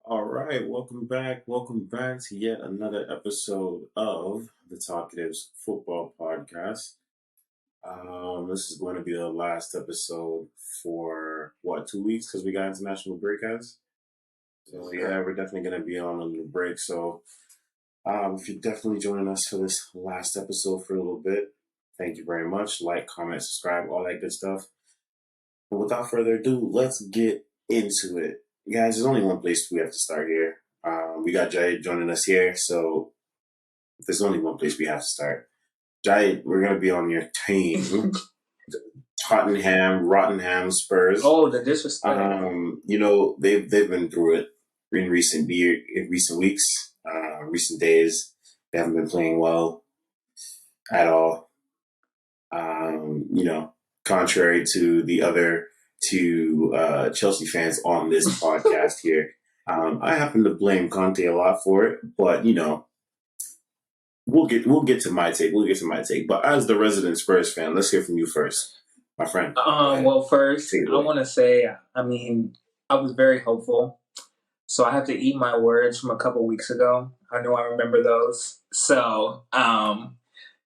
All right, welcome back. Welcome back to yet another episode of the Talkatives Football Podcast. This is going to be the last episode for 2 weeks because we got international break, guys. So yeah, we're definitely going to be on a little break. So if you're definitely joining us for this last episode for a little bit, thank you very much. Like, comment, subscribe, all that good stuff. But without further ado, let's get into it. Guys, there's only one place we have to start here. We got Jay joining us here, so there's only one place we have to start. Jay, we're going to be on your team. Rottenham Spurs. Oh, the disrespect. They've been through it in recent weeks, recent days. They haven't been playing well at all. Contrary to the other two Chelsea fans on this podcast here, I happen to blame Conte a lot for it, but we'll get to my take. But as the resident Spurs fan, let's hear from you first, my friend. Well, first, I want to say, I was very hopeful. So I have to eat my words from a couple weeks ago. I know I remember those. So,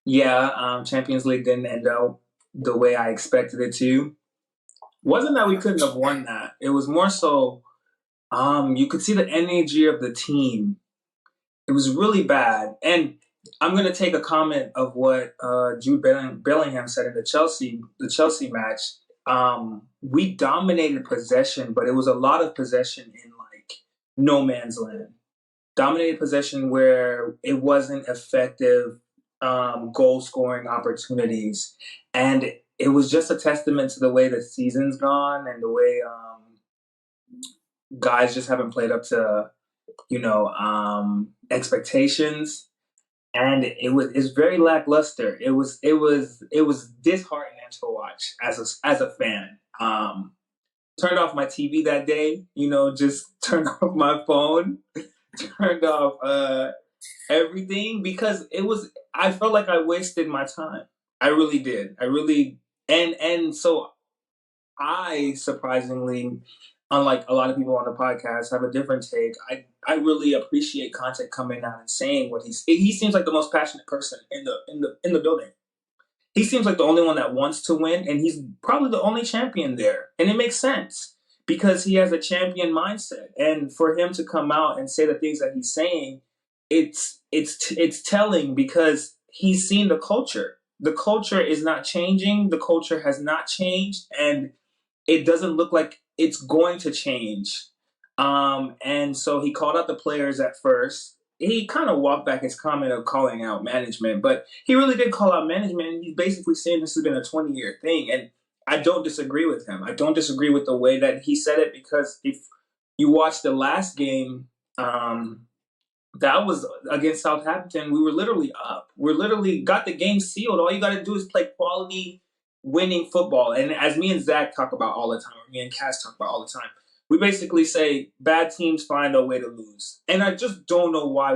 Champions League didn't end up the way I expected it to. Wasn't that we couldn't have won that. It was more so, you could see the energy of the team. It was really bad. And I'm going to take a comment of what Jude Bellingham said in the Chelsea match. We dominated possession, but it was a lot of possession in like no man's land. Dominated possession where it wasn't effective goal scoring opportunities, and it was just a testament to the way the season's gone and the way guys just haven't played up to expectations. And it's very lackluster. It was disheartening to watch as a fan. Turned off my TV that day. Just turned off my phone, turned off everything because I felt like I wasted my time. I really did. And so I surprisingly, unlike a lot of people on the podcast, have a different take. I really appreciate Conte coming out and saying what he seems like the most passionate person in the building. He seems like the only one that wants to win, and he's probably the only champion there. And it makes sense because he has a champion mindset. And for him to come out and say the things that he's saying, it's telling because he's seen the culture. The culture is not changing. The culture has not changed, and it doesn't look like it's going to change. And so he called out the players at first. He kind of walked back his comment of calling out management, but he really did call out management. He's basically saying this has been a 20-year thing. And I don't disagree with him. I don't disagree with the way that he said it because if you watch the last game, that was against Southampton, we were literally up. We literally got the game sealed. All you got to do is play quality winning football. And as me and Zach talk about all the time, or me and Cass talk about all the time, we basically say bad teams find a way to lose. And I just don't know why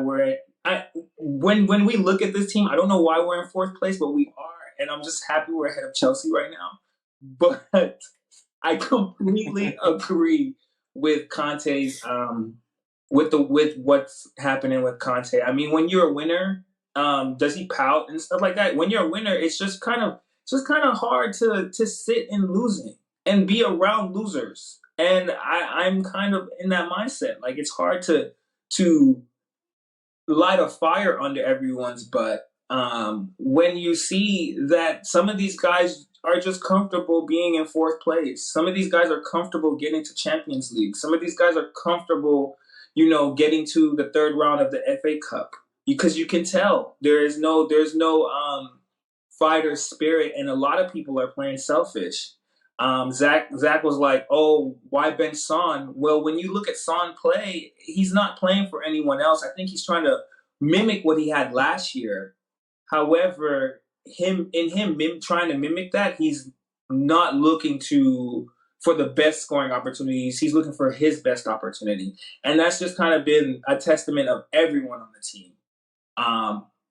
when we look at this team, I don't know why we're in fourth place, but we are. And I'm just happy we're ahead of Chelsea right now. But I completely agree with Conte's, with what's happening with Conte. I mean, when you're a winner, does he pout and stuff like that? When you're a winner, it's just kind of hard to sit in losing and be around losers. And I'm kind of in that mindset. Like it's hard to light a fire under everyone's butt when you see that some of these guys are just comfortable being in fourth place. Some of these guys are comfortable getting to Champions League. Some of these guys are comfortable, getting to the third round of the FA Cup because you can tell there's no fighter spirit, and a lot of people are playing selfish. Zach was like, "Oh, why bench Son?" Well, when you look at Son play, he's not playing for anyone else. I think he's trying to mimic what he had last year. However, him trying to mimic that, he's not looking for the best scoring opportunities. He's looking for his best opportunity, and that's just kind of been a testament of everyone on the team.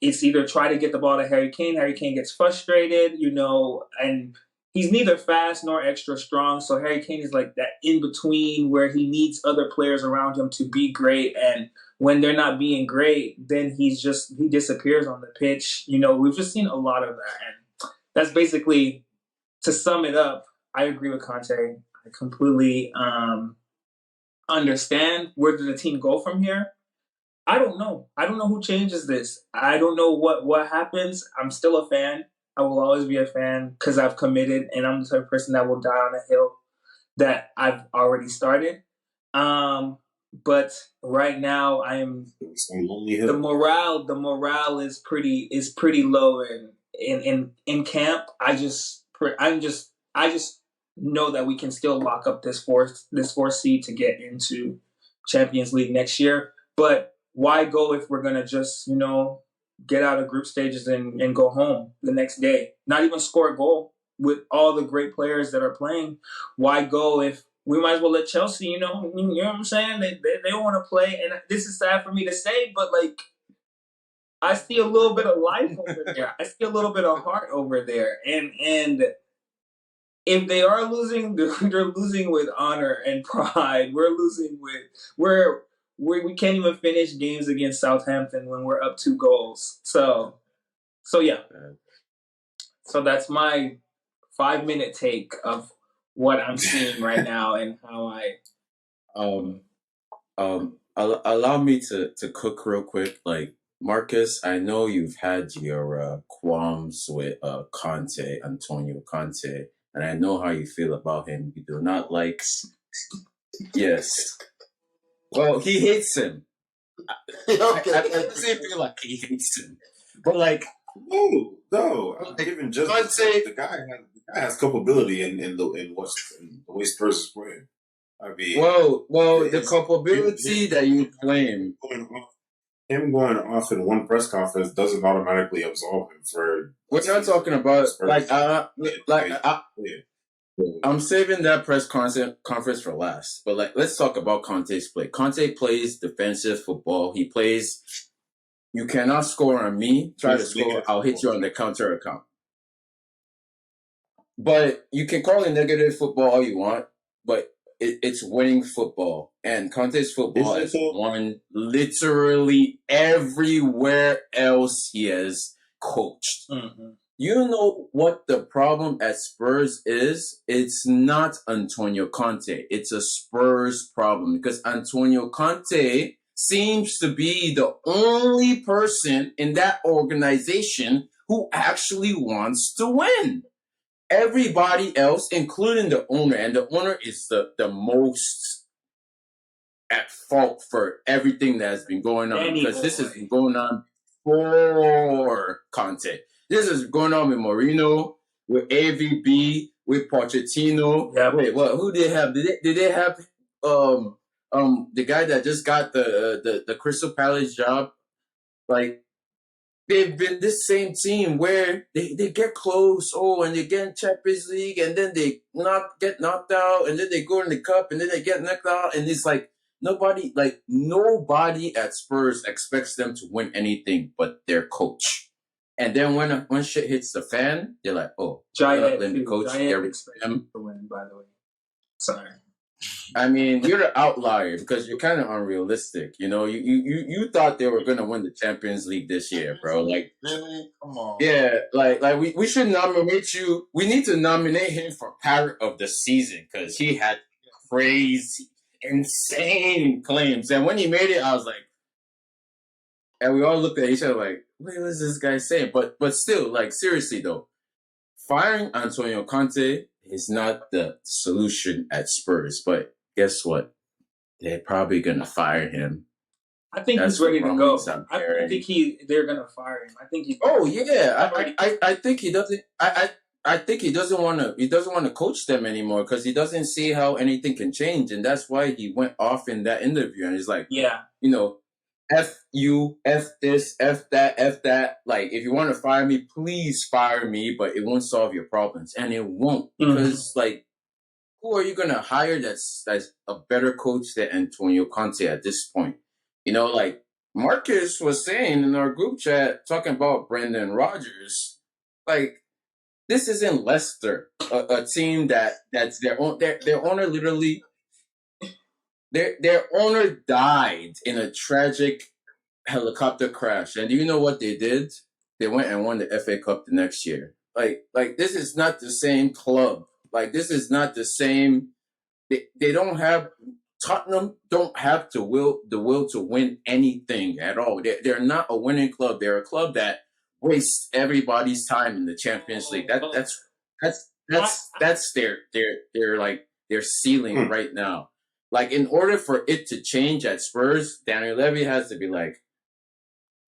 It's either try to get the ball to Harry Kane. Harry Kane gets frustrated, and he's neither fast nor extra strong. So Harry Kane is like that in between where he needs other players around him to be great. And when they're not being great, then he disappears on the pitch. We've just seen a lot of that. And that's basically, to sum it up, I agree with Conte. I completely understand where did the team go from here. I don't know. I don't know who changes this. I don't know what happens. I'm still a fan. I will always be a fan because I've committed, and I'm the type of person that will die on a hill that I've already started. But right now, I am the morale is pretty low in camp. I just know that we can still lock up this fourth seed to get into Champions League next year. But why go if we're gonna just get out of group stages and go home the next day? Not even score a goal with all the great players that are playing. Why go if we might as well let Chelsea? You know what I'm saying? They want to play, and this is sad for me to say, but like I see a little bit of life over there. I see a little bit of heart over there, and if they are losing, they're losing with honor and pride. We're losing with we can't even finish games against Southampton when we're up 2 goals. So yeah. So that's my 5-minute take of what I'm seeing right now and how I. Allow me to cook real quick. Like, Marcus, I know you've had your qualms with Antonio Conte, and I know how you feel about him. You do not like. Yes. Well, he hates him. Okay. I feel like he hates him, but like, no. I'm giving just the guy has culpability in the way Spurs is playing. I mean, well, the culpability that you claim, him going off in one press conference doesn't automatically absolve him for. We're not talking about I'm saving that press conference for last. But like, let's talk about Conte's play. Conte plays defensive football. He plays. You cannot score on me. Try to score. I'll hit you on the counter account. But you can call it negative football all you want, but it's winning football. And Conte's football is won literally everywhere else he has coached. Mm-hmm. You know what the problem at Spurs is? It's not Antonio Conte. It's a Spurs problem because Antonio Conte seems to be the only person in that organization who actually wants to win. Everybody else, including the owner, and the owner is the most at fault for everything that has been going on because this has been going on for Conte. This is going on with Mourinho, with AVB, with Pochettino. Yeah. Wait, what? Who did they have? Did they have the guy that just got the Crystal Palace job? Like, they've been this same team where they get close, and they get in Champions League, and then they get knocked out, and then they go in the cup, and then they get knocked out, and it's like nobody at Spurs expects them to win anything but their coach. And then when shit hits the fan, they're like, "Oh, Giant the coach expects him to win." By the way, sorry. I mean, you're the outlier because you're kind of unrealistic. You know, you thought they were gonna win the Champions League this year, bro. Like, really? Come on. Yeah, like we should nominate you. We need to nominate him for Parrot of the Season because he had crazy, insane claims. And when he made it, I was like, and we all looked at each other like, what is this guy saying? But still, like, seriously though, firing Antonio Conte is not the solution at Spurs. But guess what? They're probably gonna fire him. I think he's ready to go. I think they're gonna fire him. I think he. Oh yeah, I think he doesn't. I think he doesn't want to. He doesn't want to coach them anymore because he doesn't see how anything can change, and that's why he went off in that interview and he's like, yeah, F you, F this, F that, F that. Like, if you want to fire me, please fire me, but it won't solve your problems, and it won't because like, who are you gonna hire that's a better coach than Antonio Conte at this point? Like Marcus was saying in our group chat, talking about Brendan Rodgers, like, this isn't Leicester, a team that's their owner literally their owner died in a tragic helicopter crash, and do you know what they did? They went and won the FA Cup the next year. Like this is not the same club. Like this is not the same. They don't have Tottenham don't have the will to win anything at all. They're not a winning club. They're a club that wastes everybody's time in the Champions League. That's their like their ceiling right now. Like in order for it to change at Spurs, Daniel Levy has to be like,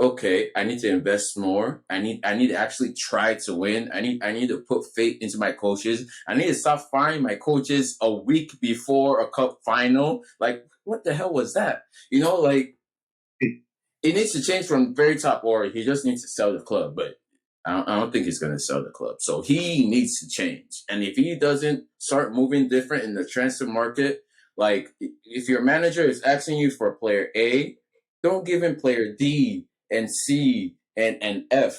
okay, I need to invest more. I need to actually try to win. I need to put faith into my coaches. I need to stop firing my coaches a week before a cup final. Like, what the hell was that? You know, like it needs to change from very top, or he just needs to sell the club. But I don't think he's going to sell the club. So he needs to change. And if he doesn't start moving different in the transfer market, like if your manager is asking you for player A, don't give him player D and C and F.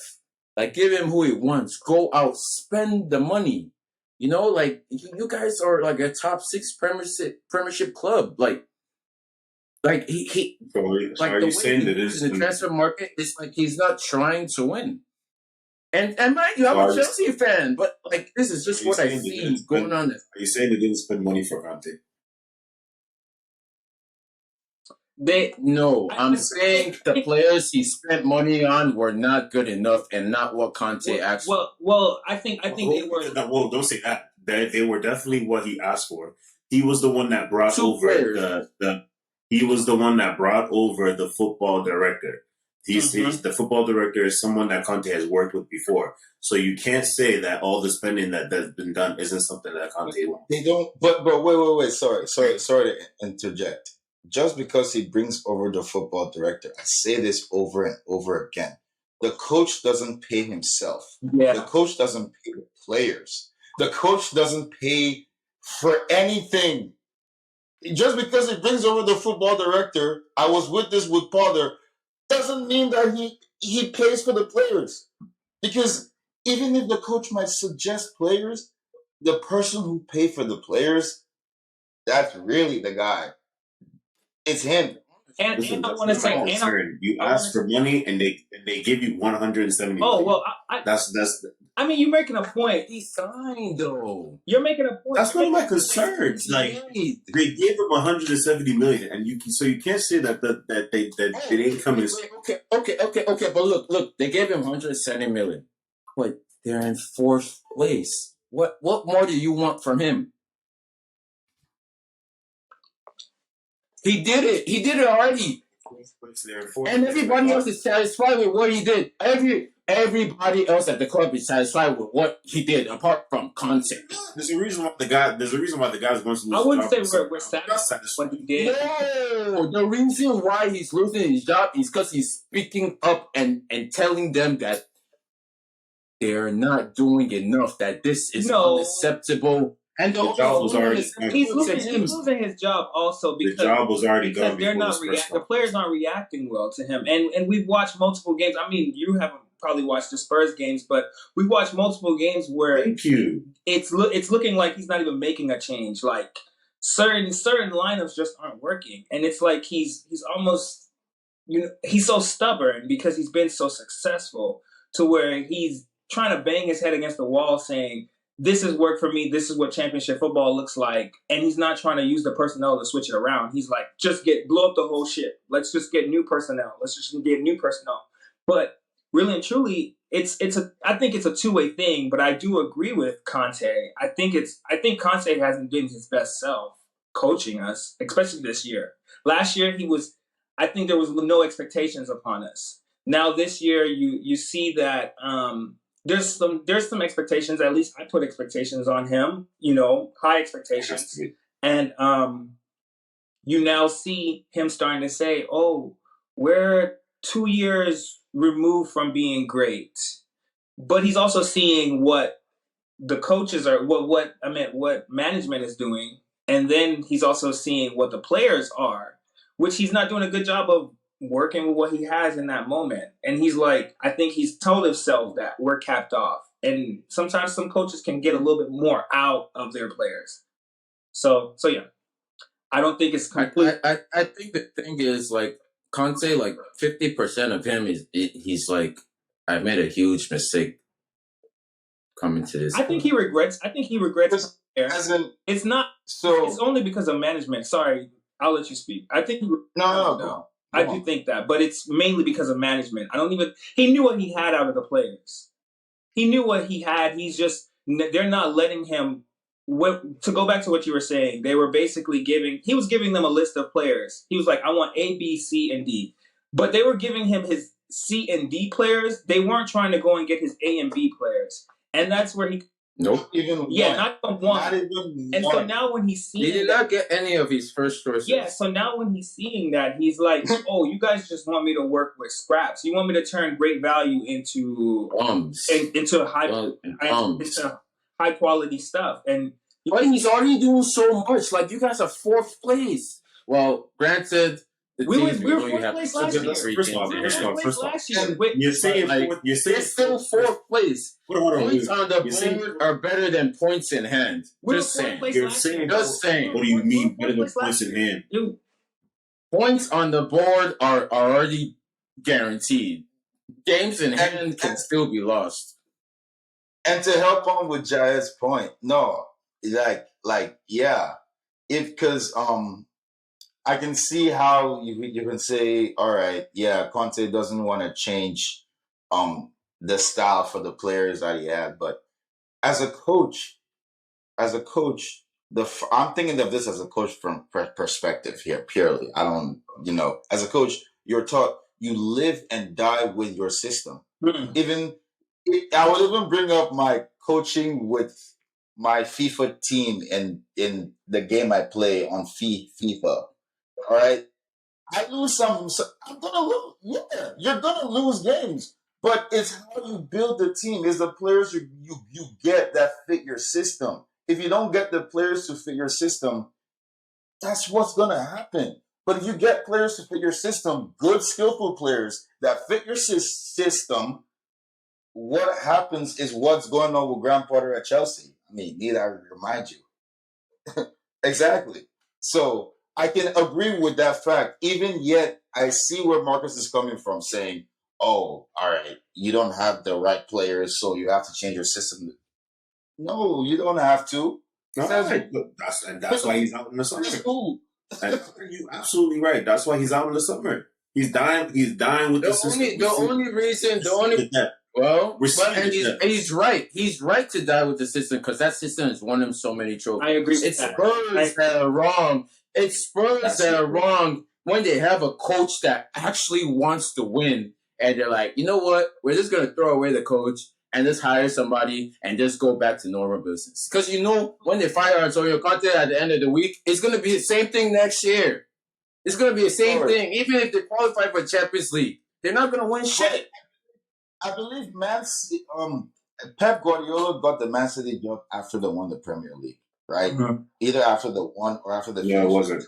Like, give him who he wants. Go out, spend the money. You know, like you guys are like a top 6 premiership club. Like he So like are the you way saying he that moves it's in the transfer market, it's like he's not trying to win. And mind you, I'm a Chelsea fan, but like this is just what I see going on. Are you saying they didn't spend money for Conte? I'm saying the players he spent money on were not good enough and not what Conte asked for. Well, I think they were. Well, don't say that. They were definitely what he asked for. He was the one that brought over He was the one that brought over the football director. He's the football director is someone that Conte has worked with before. So you can't say that all the spending that's been done isn't something that Conte wants. They don't. But wait. Sorry to interject. Just because he brings over the football director, I say this over and over again. The coach doesn't pay himself. Yeah. The coach doesn't pay the players. The coach doesn't pay for anything. Just because he brings over the football director, I was with Potter, doesn't mean that he pays for the players. Because even if the coach might suggest players, the person who pays for the players, that's really the guy. It's him. And I want to say, you ask for money and they give you 170. Oh well, that's. I mean, you're making a point. He signed though. You're making a point. That's not my concern. Like they gave him 170 million, and you can't say that they didn't come in. Okay. But look, they gave him 170 million. But they're in 4th place. What more do you want from him? He did it. He did it already. And everybody else is satisfied with what he did. Everybody else at the club is satisfied with what he did, apart from Conte. There's a reason why the guy's going to lose. I wouldn't say we're satisfied with what he did. No, the reason why he's losing his job is because he's speaking up and telling them that they're not doing enough. That this is unacceptable. And the job was already he's losing his job also because the job was already gone. They're not the players aren't reacting well to him. And we've watched multiple games. I mean, you haven't probably watched the Spurs games, but we've watched multiple games where it's looking like he's not even making a change. Like certain lineups just aren't working, and it's like he's almost he's so stubborn because he's been so successful to where he's trying to bang his head against the wall saying, this is work for me. This is what championship football looks like. And he's not trying to use the personnel to switch it around. He's like, blow up the whole shit. Let's just get new personnel. But really and truly, I think it's a two-way thing, but I do agree with Conte. I think Conte hasn't been his best self coaching us, especially this year. Last year I think there was no expectations upon us. Now this year you see that there's some expectations. At least I put expectations on him, high expectations. And you now see him starting to say, oh, we're 2 years removed from being great. But he's also seeing what the coaches are, what management is doing. And then he's also seeing what the players are, which he's not doing a good job of working with what he has in that moment. And he's like, I think he's told himself that we're capped off. and sometimes some coaches can get a little bit more out of their players. So yeah, I don't think it's complete. I think the thing is like Conte, like 50% of him he's like, I made a huge mistake coming to this. I think he regrets. It's not. So it's only because of management. Sorry, I'll let you speak. I think no. I do think that, but it's mainly because of management. He knew what he had out of the players. He knew what he had. They're not letting him. To go back to what you were saying, he was giving them a list of players. He was like, I want A, B, C, and D. But they were giving him his C and D players. They weren't trying to go and get his A and B players. And that's where he... Nope. Not even one. Not even one. So now when he's seeing... He did not get any of his first choices. Yeah, so now when he's seeing that, he's like, oh, you guys just want me to work with scraps. You want me to turn great value into high quality stuff. But he's already doing so much. Like, you guys are 4th place. Well, granted... We were 4th place last year. First off. You're still 4th place. Points on the board are better than points in hand. Just saying. Just saying. What do you mean better than points in hand? Points on the board are already guaranteed. Games in hand can still be lost. And to help on with Jair's point, because I can see how you can say, all right, yeah, Conte doesn't want to change the style for the players that he had, but as a coach, I'm thinking of this as a coach from perspective here purely. I don't, as a coach, you're taught you live and die with your system. I would even bring up my coaching with my FIFA team in the game I play on FIFA. All right, I lose some. I'm gonna lose. Yeah, you're gonna lose games, but it's how you build the team. Is the players you get that fit your system. If you don't get the players to fit your system, that's what's gonna happen. But if you get players to fit your system, good, skillful players that fit your system, what happens is what's going on with Graham Potter at Chelsea. I mean, need I remind you? Exactly. So I can agree with that fact. Even yet, I see where Marcus is coming from, saying, "Oh, all right, you don't have the right players, so you have to change your system." No, you don't have to. That's why he's out in the summer. You're absolutely right. That's why he's out in the summer. He's dying. He's dying with the system. He's right. He's right to die with the system because that system has won him so many trophies. I agree. It's Spurs that are wrong. It's Spurs that are wrong when they have a coach that actually wants to win, and they're like, you know what? We're just gonna throw away the coach and just hire somebody and just go back to normal business. Because when they fire Antonio Conte at the end of the week, it's gonna be the same thing next year. It's gonna be the same thing, even if they qualify for Champions League. They're not gonna win shit. I believe Pep Guardiola got the Man City job after they won the Premier League, right? Mm-hmm. Either after the one or after the it wasn't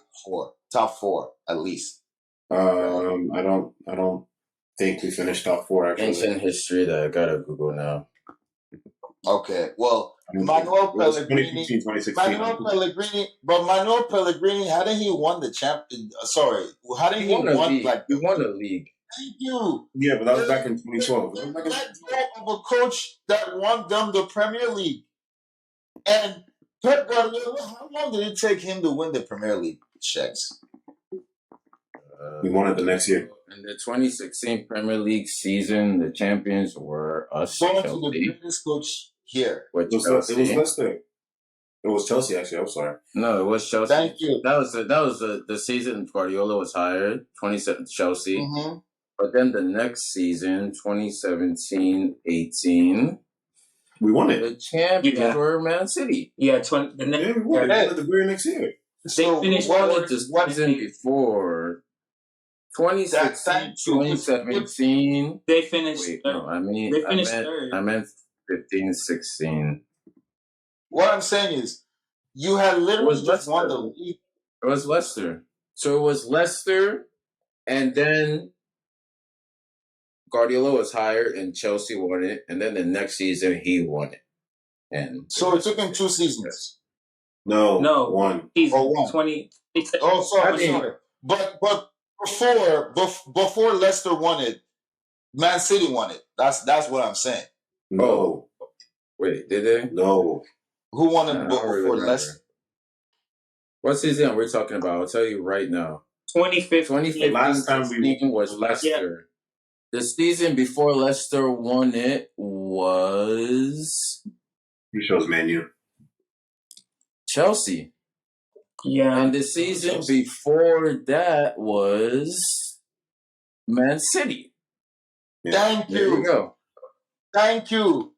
top four at least. I don't think we finished top 4. Actually, ancient history that I gotta Google now. Okay, well, Manuel Pellegrini, hadn't he won the champion? Sorry, hadn't he won he won a league? Thank you. Yeah, but that was back in 2012. Of a coach that won them the Premier League. And Pep Guardiola, how long did it take him to win the Premier League, Shex? We won it the next year. In the 2016 Premier League season, the champions were us. Going to the greatest coach here. It was Leicester. It was Chelsea, actually. I'm sorry. No, it was Chelsea. Thank you. That was the season Guardiola was hired. 2017 Chelsea. Mm-hmm. But then the next season, 2017-18, we won it. The champions were Man City. Yeah, we won it the very next year. So they finished the season before 2016, 2017. They finished third. No, they finished third. I meant 15-16. What I'm saying is, you had literally just won the league. It was Leicester. So it was Leicester, and then Guardiola was hired and Chelsea won it, and then the next season he won it. And So it took him 2 seasons. No, one. Oh, one. 20. Oh, sorry. But before Leicester won it, Man City won it. That's what I'm saying. No. Wait, did they? No. Who won it before Leicester? What season we're talking about? I'll tell you right now. 2015. Last time we was Leicester. Yeah. The season before Leicester won it was... Who shows menu? Chelsea. Yeah. And the season before that was Man City. Yeah. Thank you. There you go. Thank you.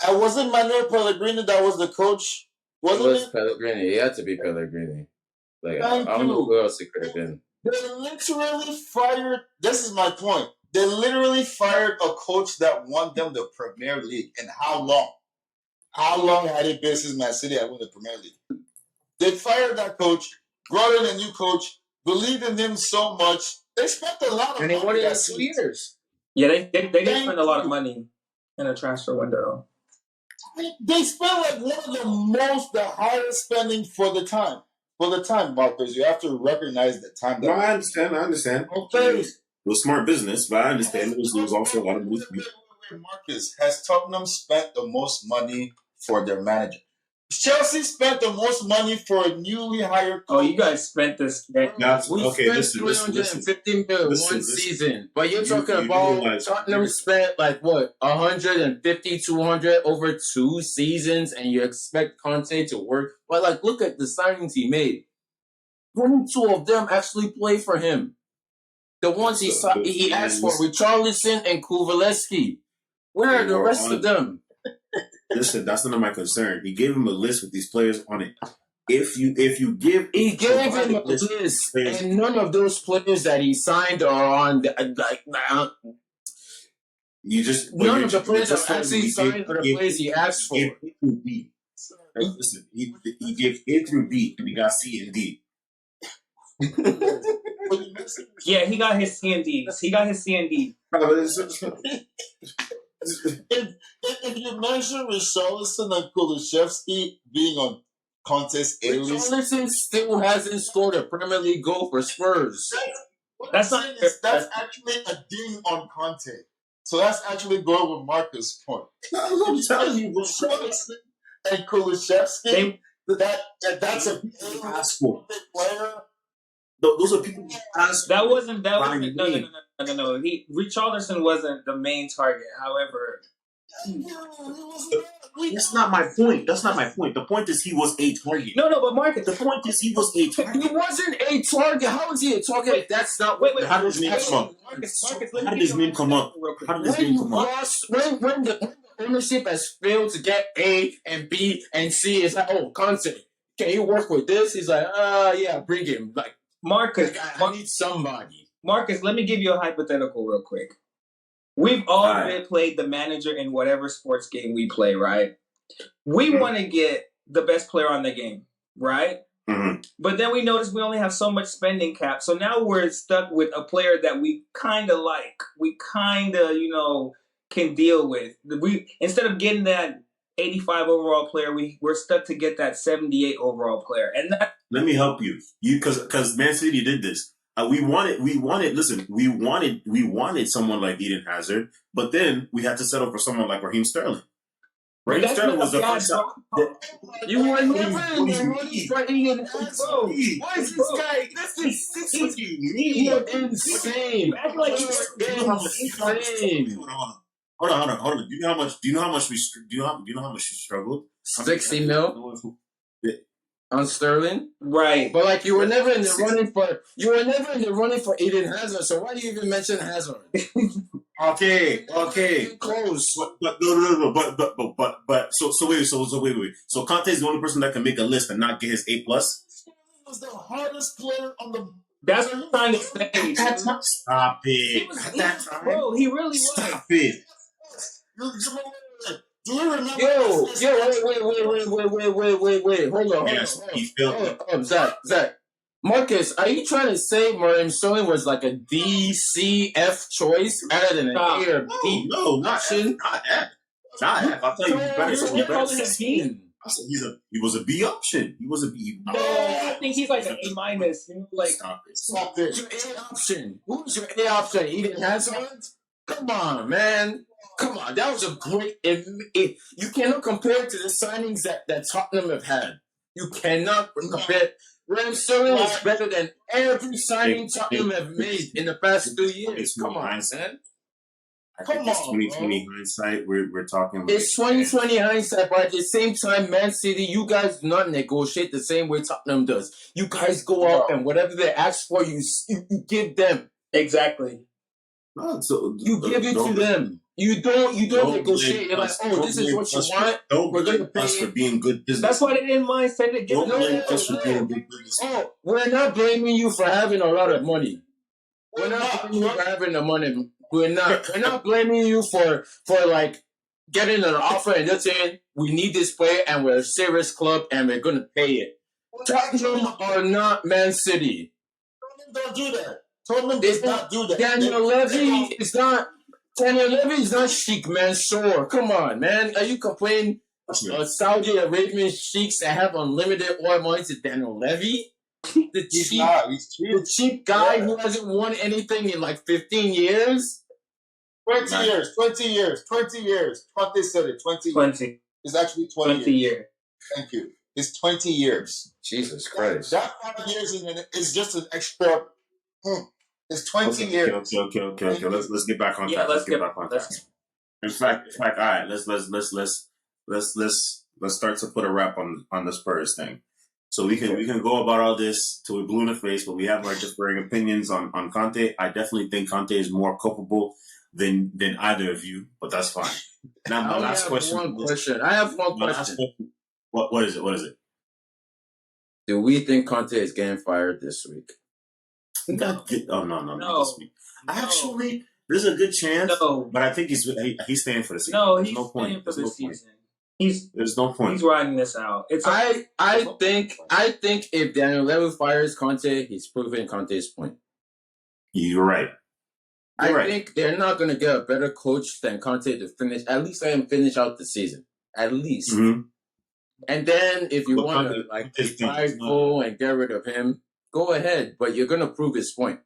Wasn't Manuel Pellegrini that was the coach? Wasn't it? Pellegrini. It had to be Pellegrini. Like, I don't know who else it could have been. They literally fired... This is my point. They literally fired a coach that won them the Premier League. And how long? How long had it been since Man City had won the Premier League? They fired that coach, brought in a new coach, believed in him so much. They spent a lot of money. And they won it in 2 years. Yeah, they did spend a lot of money in a transfer window. They spent like the highest spending for the time. For the time, Marcus, you have to recognize the time. No, I understand. Okay. It was smart business, but I understand it was also a lot of money. Marcus, has Tottenham spent the most money for their manager? Chelsea spent the most money for a newly hired coach. Oh, you guys spent this. We spent $315 million one season. But you're talking about Tottenham spent like what, 150, 200 over 2 seasons, and you expect Conte to work. But like, look at the signings he made. 22 of them actually play for him. The ones he asked for, Richarlison and Kuvalevsky. Where are the rest of them? Listen, that's none of my concern. He gave him a list with these players on it. He gave him a list, and none of those players that he signed are on. None of the players that actually signed are the players he asked for. Listen, he gave A through B, and he got C and D. Yeah, he got his C and Ds. If you mention Richarlison and Kulusevski being on Conte's A-list, Richarlison still hasn't scored a Premier League goal for Spurs. That's actually a ding on Conte. So that's actually going with Marcus' point. I'm telling you, Richarlison and Kulusevski, that's a player. Those are people who asked. No. Richarlison wasn't the main target. However, that's not my point. The point is he was a target. No, but Marcus, the point is he was a target. He wasn't a target. How is he a target? Wait, that's not. Wait. How did his name come up? How did his name come up? When the ownership has failed to get A and B and C, it's like, oh, Conte, can you work with this? He's like, yeah, bring him. Like, Marcus, I need somebody. Marcus, let me give you a hypothetical real quick. We've all played the manager in whatever sports game we play, right? We want to get the best player on the game, right? Mm-hmm. But then we notice we only have so much spending cap. So now we're stuck with a player that we kind of like. We kind of, can deal with. Instead of getting that 85 overall player, we're stuck to get that 78 overall player. And that. Let me help you. Because Man City did this. We wanted someone like Eden Hazard, but then we had to settle for someone like Raheem Sterling. Raheem Sterling was the first shot. You were never in the running for Eden Hazard. What is this guy? This is you're insane. Hold on. Do you know how much we struggled? 60 mil on Sterling, right? But like, you were never in the running for Eden Hazard. So why do you even mention Hazard? Okay. Close. But no. But so wait. So Conte is the only person that can make a list and not get his A+. Was the hardest player on the. That's what I'm trying to say. Stop it. Bro, he really was. Stop it. Do you remember? Wait. Hold on. Yes, he failed. Zach. Marcus, are you trying to say Mariam Sterling was like a DCF choice rather than an A or B? No, not F. Not F. I'll tell you, he's better. You're calling him B? I said he was a B option. He was a B. No, I think he's like an A minus. Like Stop it. Who's your A option? Who's your A option? Eden Hazard? Come on, man. Come on. That was a great. You cannot compare it to the signings that Tottenham have had. You cannot compare. Raheem Sterling is better than every signing Tottenham have made in the past 2 years. Come on, man. I think it's 2020 hindsight. We're talking about. It's 2020 hindsight, but at the same time, Man City, you guys do not negotiate the same way Tottenham does. You guys go out and whatever they ask for, you give them. Exactly. No, so you give it to them. You don't negotiate. You're like, oh, this is what you want. We're going to pay us for being good business. That's why they didn't mind sending it. Don't blame us for being good business. Oh, we're not blaming you for having a lot of money. We're not blaming you for having the money. We're not blaming you for like getting an offer and just saying we need this player and we're a serious club and we're gonna pay it. Tottenham are not Man City. Tottenham don't do that. Tottenham does not do that. Daniel Levy is not Sheikh Mansour. Come on, man. Are you complaining Saudi Arabian sheiks that have unlimited oil money to Daniel Levy? He's cheap. The cheap guy who hasn't won anything in like 15 years? 20 years. Conte said it. 20. It's actually 20 years. Thank you. It's 20 years. Jesus Christ. That 5 years is just an extra. It's 20 years. Okay. Let's get back on track. Let's get back on track. In fact, all right. Let's start to put a wrap on the Spurs thing. So we can go about all this till we're blue in the face, but we have our differing opinions on Conte. I definitely think Conte is more culpable than either of you, but that's fine. Now my last question. I have one question. What is it? Do we think Conte is getting fired this week? No, not this week. Actually, there's a good chance, but I think he's staying for the season. No, he's staying for the season. There's no point. He's riding this out. I think if Daniel Levy fires Conte, he's proving Conte's point. You're right. I think they're not going to get a better coach than Conte to finish. At least let him finish out the season. At least. Mm-hmm. And then if you want to be prideful and get rid of him, go ahead. But you're going to prove his point.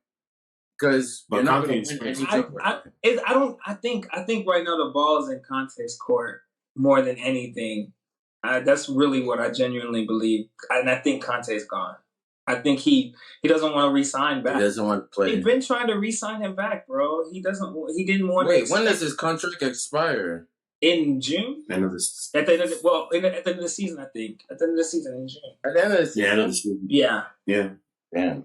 Because you're not going to win anything. I think right now the ball's in Conte's court more than anything. That's really what I genuinely believe. And I think Conte's gone. I think he doesn't want to re-sign back. He doesn't want to play. They've been trying to re-sign him back, bro. He didn't want to. Wait, when does his contract expire? In June? End of this. At the end of the season, I think. At the end of the season in June. At the end of the season? Yeah, end of the season. Yeah. Yeah. Damn.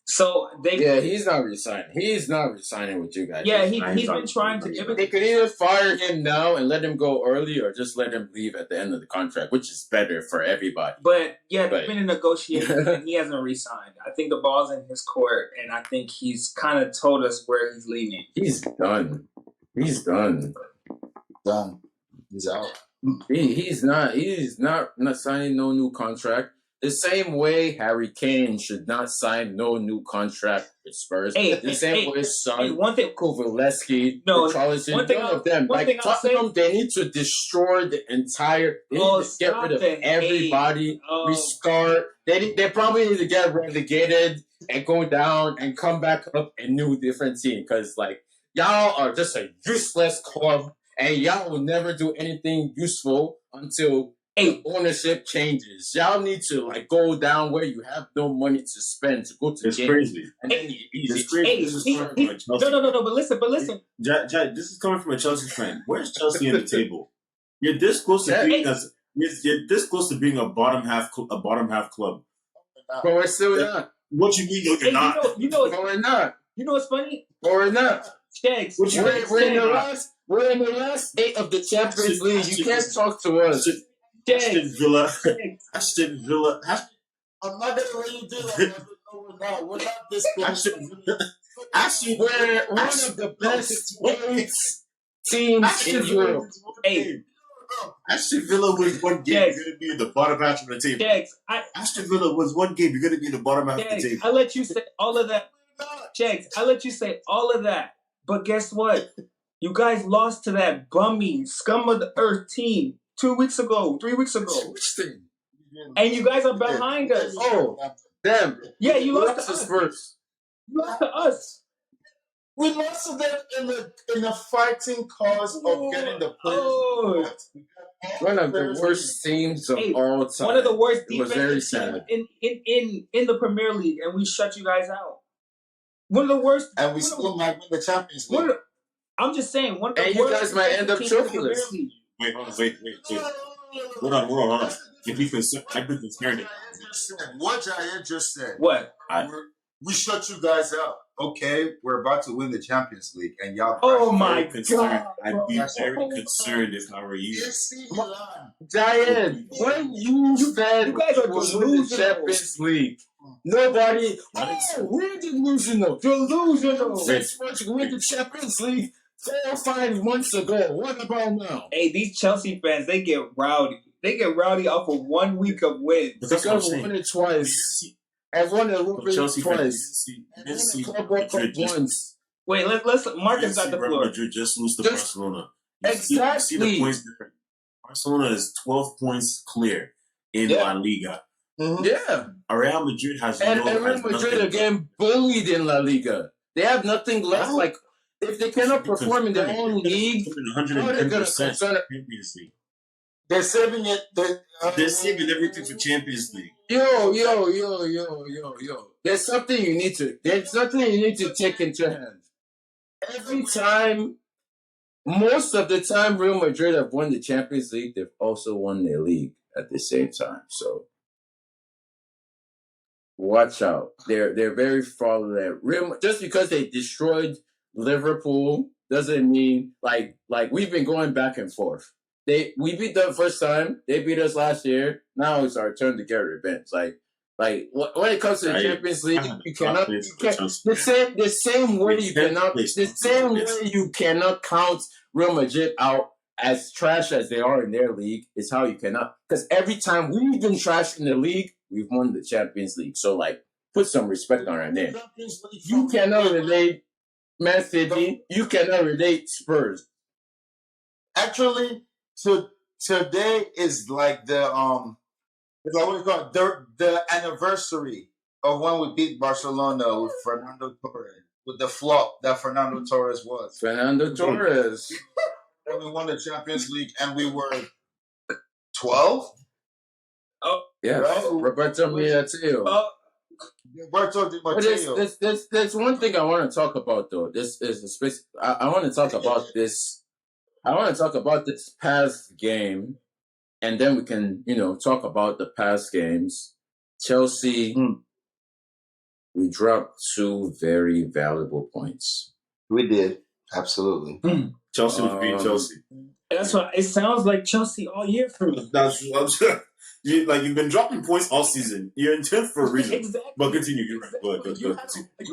So he's not resigning. He's not resigning with you guys. Yeah, he's been trying to give it. They could either fire him now and let him go early, or just let him leave at the end of the contract, which is better for everybody. But they've been in negotiations and he hasn't resigned. I think the ball's in his court, and I think he's kind of told us where he's leaning. He's done. Done. He's out. He's not signing no new contract. The same way Harry Kane should not sign no new contract with Spurs. The same way son, Kovaleski, Charleston, none of them. Like Tottenham, they need to destroy the entire. They need to get rid of everybody. Restart. They probably need to get relegated and go down and come back up a new different team, because y'all are just a useless club and y'all will never do anything useful until ownership changes. Y'all need to go down where you have no money to spend to go to it's games. Crazy. And then it's crazy. No, but listen. Jack, this is coming from a Chelsea fan. Where's Chelsea in the table? You're this close to being you're this close to being a bottom half club. But we're still not. What you mean? You're not. But we're not. You know what's funny? But we're not. Shags. We're in the last 8 of the Champions League. You can't talk to us. Aston Villa. I'm not gonna let you do that. No, we're not. We're not this close. We're one of the best teams in Europe. Aston Villa was one game. You're going to be in the bottom half of the table. Aston Villa was one game. You're going to be in the bottom half of the table. I let you say all of that. I let you say all of that. But guess what? You guys lost to that bummy scum of the earth team 3 weeks ago. Which thing? And you guys are behind us. Oh, damn. Yeah, you lost to us. Spurs. You lost to us. We lost to them in the fighting cause of getting the players. One of the worst teams of all time. One of the worst defenses in the Premier League, and we shut you guys out. One of the worst. And we still might win the Champions League. I'm just saying, one of the and worst. You guys might end up trophyless. Wait. Hold on. If you concerned, I've been concerned. What Jair just said. What? We shut you guys out. Okay, we're about to win the Champions League, and y'all. Oh my God! I'd be very concerned if I were you. Giant, when you said you guys are win the Champions League, nobody. We're delusional. We're supposed to win the Champions League 4 or 5 months ago. What about now? Hey, these Chelsea fans, they get rowdy. They get rowdy off of 1 week of wins. Because I've won it twice. I've won the Europa League twice. Once. Wait, let's. Marcus got the floor. Madrid just lose to Barcelona. Exactly. See the points difference. Barcelona is 12 points clear in La Liga. Mm-hmm. Yeah. Real Madrid has and Real Madrid are getting bullied in La Liga. They have nothing left. Like if they cannot perform in their own league, 110% Champions League. They're saving it. They're saving everything for Champions League. Yo. There's something you need to take into hand. Every time, most of the time, Real Madrid have won the Champions League. They've also won their league at the same time. So watch out. They're very far there. Just because they destroyed Liverpool doesn't mean like we've been going back and forth. We beat them first time. They beat us last year. Now it's our turn to get revenge. Like when it comes to the Champions League, you cannot the same way you cannot count Real Madrid out as trash as they are in their league is how you cannot. Because every time we've been trash in the league, we've won the Champions League. So put some respect on our name. You cannot relate Man City. You cannot relate Spurs. Actually. So today is like the it's like what do you call it? The anniversary of when we beat Barcelona with Fernando Torres, with the flop that Fernando Torres was. Fernando Torres. And we won the Champions League, and we were 12. Oh yeah, right? Roberto Matteo. Roberto Di Matteo. There's one thing I want to talk about though. This is a space. I want to talk about this. I want to talk about this past game, and then we can, talk about the past games. Chelsea, we dropped 2 very valuable points. We did. Absolutely. Chelsea was beating Chelsea. That's what it sounds like Chelsea all year for me. That's you've been dropping points all season. You're in 10th for a reason. Exactly. But continue. You're right. Go ahead. You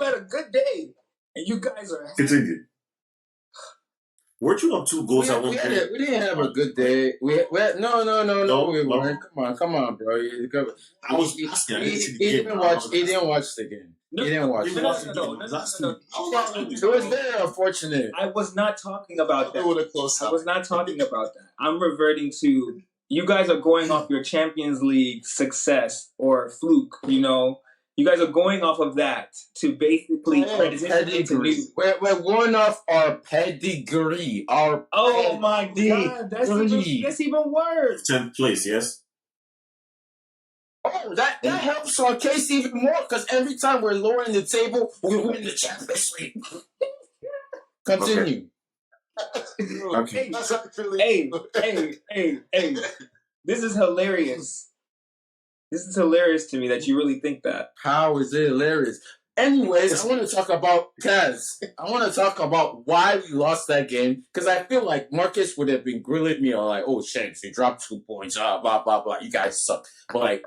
had a good day, and you guys are continue. Weren't you up 2 goals at one point? We didn't have a good day. No, we weren't. Come on, bro. I was asking. He didn't watch the game. He didn't watch it. No. It was very unfortunate. I was not talking about that. I'm reverting to you guys are going off your Champions League success or fluke, You guys are going off of that to basically transition into new. We're going off our pedigree. My God, that's even worse. 10th place, yes. Oh, that helps our case even more because every time we're lowering the table, we win the Champions League. Continue. Okay. Hey. This is hilarious. This is hilarious to me that you really think that. How is it hilarious? Anyways, I want to talk about Kaz. I want to talk about why we lost that game because I feel like Marcus would have been grilling me on like, oh, Shanks, you dropped 2 points, blah, blah, blah. You guys suck. But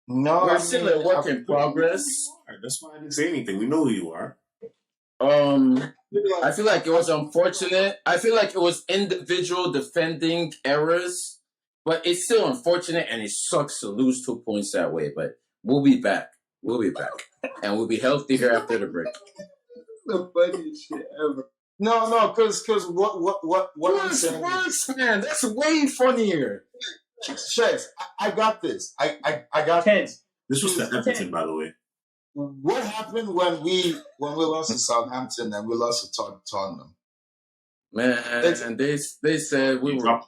no, we're still a work in progress. That's why I didn't say anything. We know who you are. I feel like it was unfortunate. I feel like it was individual defending errors, but it's still unfortunate and it sucks to lose 2 points that way. But we'll be back. We'll be back. And we'll be healthier after the break. The funniest shit ever. No, because what I'm saying Spurs, man, that's way funnier. Chefs, I got this. I got 10. This was the Everton, by the way. What happened when we lost to Southampton and we lost to Tottenham? Man, and they said we were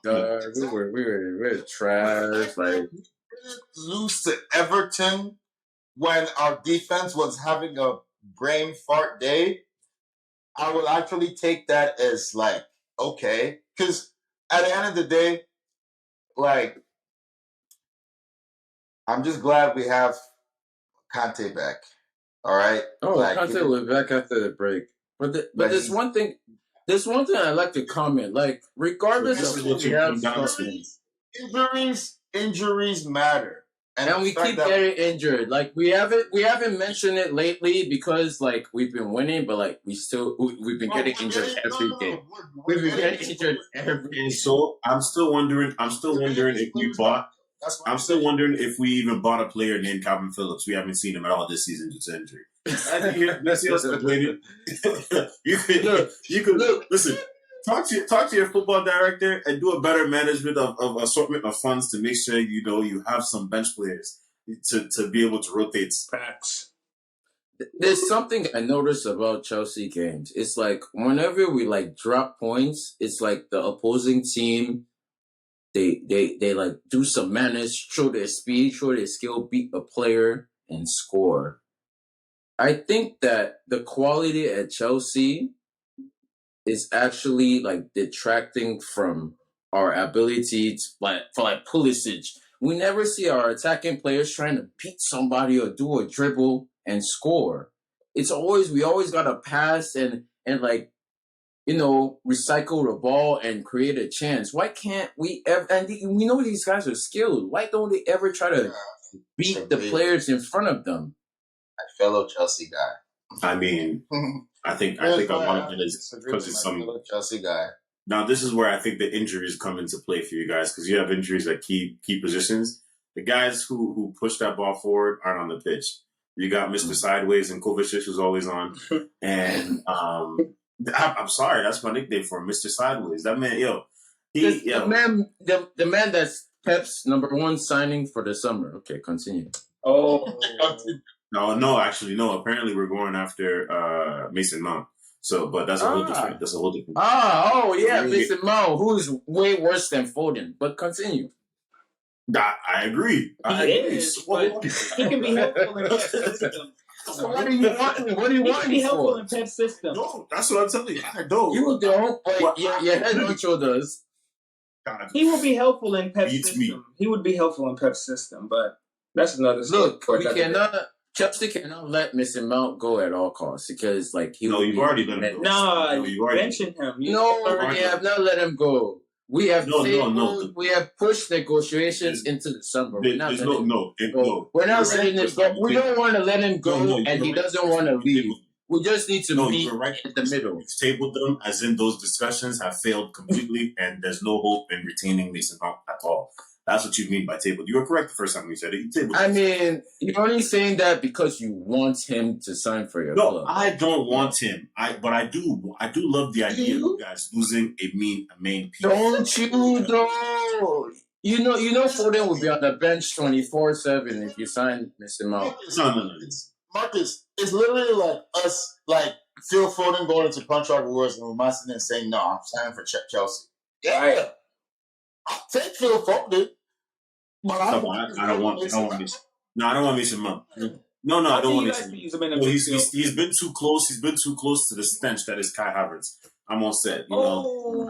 trash. Like lose to Everton when our defense was having a brain fart day. I would actually take that as like okay, because at the end of the day, like I'm just glad we have Kante back. All right. Oh, like, Conte will be back after the break. But there's one thing. There's one thing I'd like to comment. Like, regardless of what we have, injuries matter, and we keep getting injured. Like we haven't mentioned it lately because like we've been winning, but like we've been getting injured every game. We've been getting injured every game. So I'm still wondering if we bought. I'm still wondering if we even bought a player named Calvin Phillips. We haven't seen him at all this season due to injury. Let's see us speculating. You could listen. Talk to your football director and do a better management of assortment of funds to make sure you have some bench players to be able to rotate. Facts. There's something I noticed about Chelsea games. It's like whenever we like drop points, it's like the opposing team. They like do some madness, show their speed, show their skill, beat a player, and score. I think that the quality at Chelsea is actually like detracting from our ability to for Pulisic. We never see our attacking players trying to beat somebody or do a dribble and score. We always gotta pass and like recycle the ball and create a chance. Why can't we ever? And we know these guys are skilled. Why don't they ever try to beat the players in front of them? My fellow Chelsea guy. I mean, I think a lot of it is because it's some Chelsea guy. Now, this is where I think the injuries come into play for you guys because you have injuries at key positions. The guys who push that ball forward aren't on the pitch. You got Mr. Sideways and Kovacic who's always on, and I'm sorry, that's my nickname for him, Mr. Sideways. That man, the man that's Pep's number one signing for the summer. Okay, continue. Oh. No, actually, no. Apparently, we're going after Mason Mount. So, but that's a whole different. That's a whole different. Mason Mount, who is way worse than Foden. But continue. I agree. He can be helpful in Pep's system. So what do you want? What do you want? He can be helpful in Pep's system. No, that's what I'm telling you. I don't. You don't. But your head honcho does. He will be helpful in Pep's system. He would be helpful in Pep's system, but that's another story. Look, we cannot. Chelsea cannot let Mason Mount go at all costs because, like, you've already let him go. No, you mentioned him. We have not let him go. We have we have pushed negotiations into the summer. We're not letting him go. We're not letting him go. We don't want to let him go, and he doesn't want to leave. We just need to meet in the middle. We've tabled them, as in those discussions have failed completely, and there's no hope in retaining Mason Mount at all. That's what you mean by tabled. You were correct the first time you said it. You tabled. I mean, you're only saying that because you want him to sign for your club. No, I don't want him. But I do love the idea of you guys losing a main piece. Don't you though? You know, Foden would be on the bench 24/7 if you sign Mr. Mount. No. Marcus, it's literally like us, like Phil Foden going into contract wars and Mason and saying, "No, I'm signing for Chelsea." Yeah, right. I'll take Phil Foden. But I don't want Mason. No, I don't want Mason Mount. No, I don't want Mason. He's been too close. He's been too close to the stench that is Kai Havertz. I'm all set. All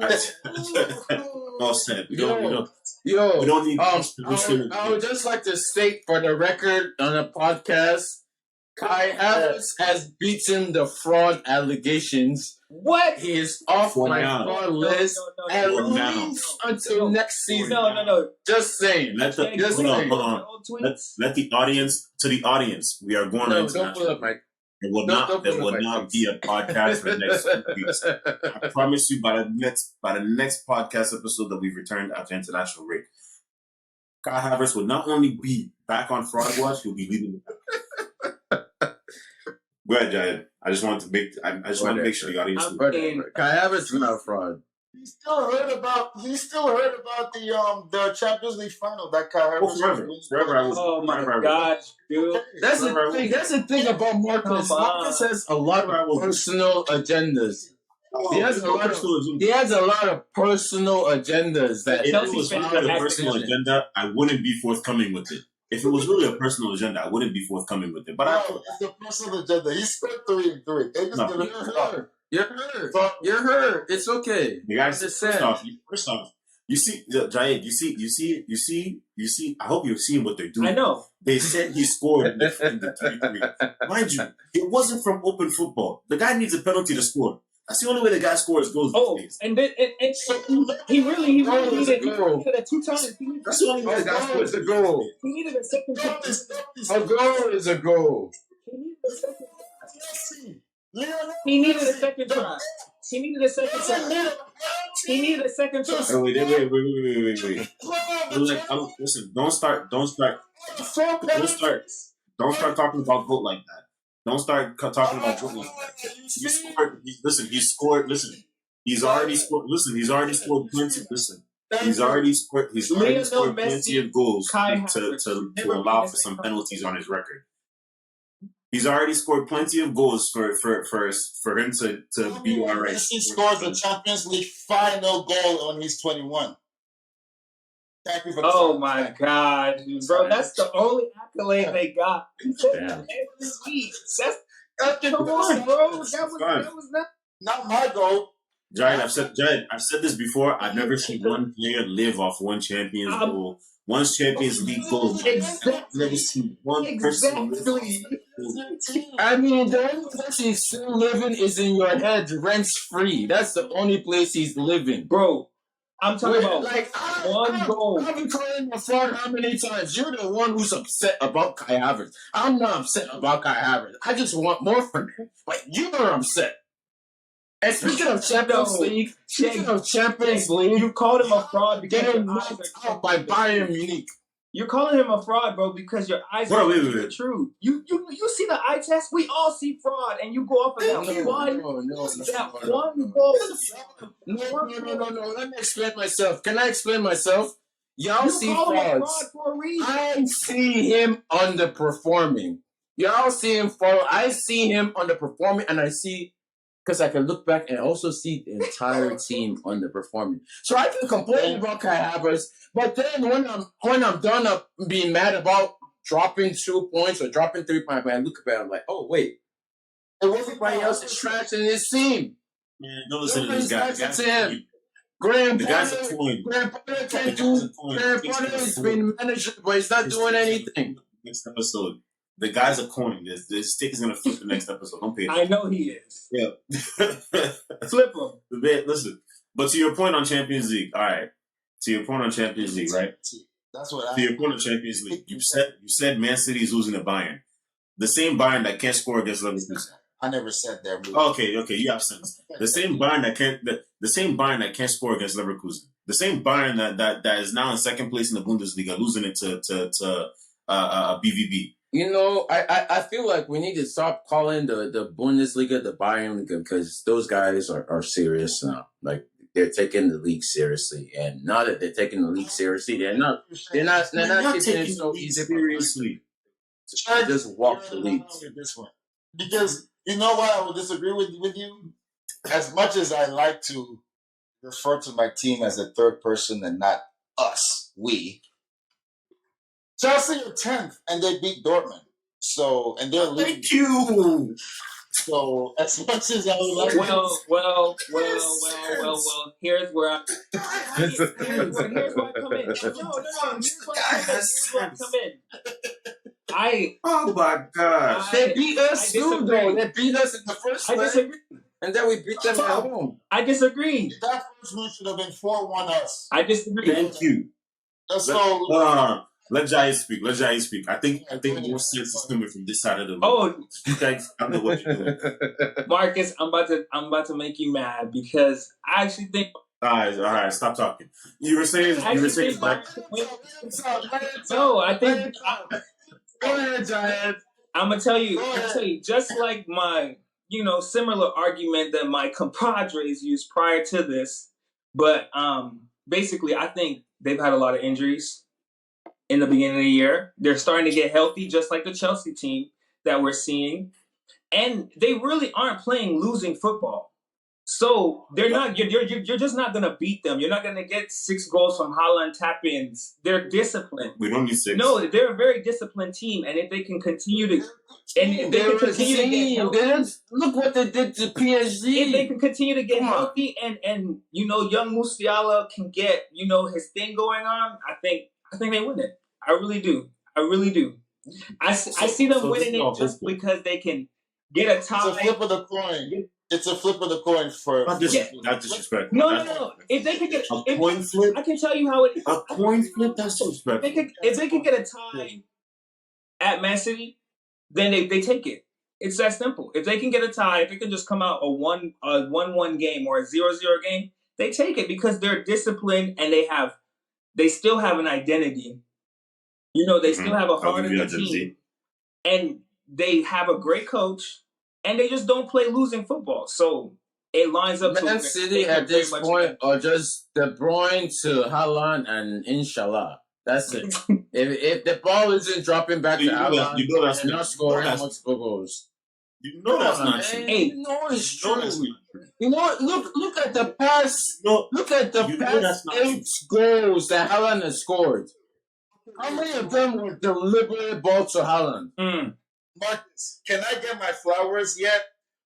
set. We don't need. I would just like to state for the record on the podcast, Kai Havertz has beaten the fraud allegations. What? He is off my fraud list at least until next season. No. Just saying. Hold on. Let the audience. We are going. No, don't pull up, Mike. There will not be a podcast for the next 2 weeks. I promise you, by the next podcast episode that we've returned after international break, Kai Havertz will not only be back on fraud watch, he'll be leading the pack. Go ahead, Jayed. I just want to make sure the audience. Kai Havertz is not a fraud. He still heard about the Champions League final that Kai Havertz. Forever. Oh my gosh, dude. That's the thing about Marcus. Marcus has a lot of personal agendas. He has a lot of personal agendas that if it was really a personal agenda, I wouldn't be forthcoming with it. If it was really a personal agenda, I wouldn't be forthcoming with it. But it's a personal agenda. He scored 3 and 3. You're hurt. It's okay. The guys, first off, you see, Jayed, you see. I hope you're seeing what they're doing. I know. They said he scored in the 3-3. Mind you, it wasn't from open football. The guy needs a penalty to score. That's the only way the guy scores goals. And he really needed it 2 times. That's the only way the guy scores a goal. He needed a second try. A goal is a goal. He needed a second try. He needed a second try. Wait. Listen, don't start talking about GOAT like that. Don't start talking about GOAT like that. He scored. Listen, he's already scored plenty. Listen, he's already scored plenty of goals to allow for some penalties on his record. He's already scored plenty of goals for him to be all right. He scores the Champions League final goal when he's 21. Thank you for the Oh my God, bro! That's the only accolade they got. Damn. Come on, bro. That was not my goal. Jayed, I've said this before. I've never seen one player live off one Champions goal. One Champions League goal. Exactly. I've never seen one person live off. I mean, the only place he's still living is in your head, rents free. That's the only place he's living, bro. I'm talking about one goal. I've been calling my fraud how many times? You're the one who's upset about Kai Havertz. I'm not upset about Kai Havertz. I just want more from him. But you're upset. And speaking of Champions League, you called him a fraud because getting knocked out by Bayern Munich. You're calling him a fraud, bro, because your eyes are the truth. You see the eye test? We all see fraud, and you go off of that one goal. No. Let me explain myself. Can I explain myself? Y'all see frauds. I see him underperforming. Y'all see him fall. I see him underperforming, and I see. Because I can look back and also see the entire team underperforming. So I can complain about Kai Havertz, but then when I'm done up being mad about dropping 2 points or dropping 3 points, I look at it, I'm like, oh wait, everybody else is trash in this team. Man, don't listen to this guy. Graham the guy's a coin. Graham Potter can do. Graham Potter has been manager, but he's not doing anything. Next episode. The guy's a coin. The stick is gonna flip the next episode. Don't pay attention. I know he is. Yeah. Flip him. Listen, but to your point on Champions League, all right. To your point on Champions League, right? That's what To your point on Champions League, you said Man City is losing to Bayern. The same Bayern that can't score against Leverkusen. I never said that. Okay, you have sense. The same Bayern that can't score against Leverkusen. The same Bayern that is now in second place in the Bundesliga, losing it to BVB. You know, I feel like we need to stop calling the Bundesliga the Bayern Liga because those guys are serious now. Like they're taking the league seriously, and now that they're taking the league seriously, they're not taking it so easy seriously. Just walk the league. This one, because you know what, I would disagree with you. As much as I like to refer to my team as a third person and not us, we. Chelsea are 10th, and they beat Dortmund. So, and they're leading. Thank you. So, as much as I would like well, here's where I come in. No, here's where I come in. Oh my gosh. They beat us too, though. They beat us in the first leg. I disagree. And then we beat them at home. I disagree. That first one should have been 4-1 us. I disagree. Thank you. So, Let Jai speak. I think more sense is coming from this side of the room. Oh, you guys, I know what you're doing. Marcus, I'm about to make you mad because I actually think. All right. Stop talking. You were saying. No, I think. Go ahead, Giant. I'm gonna tell you. Just like my, similar argument that my compadres used prior to this, but basically, I think they've had a lot of injuries in the beginning of the year. They're starting to get healthy, just like the Chelsea team that we're seeing. And they really aren't playing losing football. So they're not. You're just not gonna beat them. You're not gonna get 6 goals from Haaland tap-ins. They're disciplined. We don't need 6. No, they're a very disciplined team, and if they can continue to, get healthy, look what they did to PSG. If they can continue to get healthy, and young Musiala can get his thing going on, I think they win it. I really do. I see them winning it just because they can get a tie. It's a flip of the coin. It's a flip of the coin for not disrespectful. No. If they could get a coin flip, I can tell you how it is. A coin flip, that's disrespectful. If they could get a tie at Man City, then they take it. It's that simple. If they can get a tie, if it can just come out a 1-1 game or a 0-0 game, they take it because they're disciplined and they still have an identity. They still have a heart in the team, and they have a great coach. And they just don't play losing football. So it lines up. Man City at this point are just De Bruyne to Haaland and Inshallah. That's it. if the ball isn't dropping back to Haaland, that's not scoring multiple goals. That's not true. Hey, it's true. Look at the past. Look at the past 8 goals that Haaland has scored. How many of them were deliberate balls to Haaland? Marcus, can I get my flowers yet?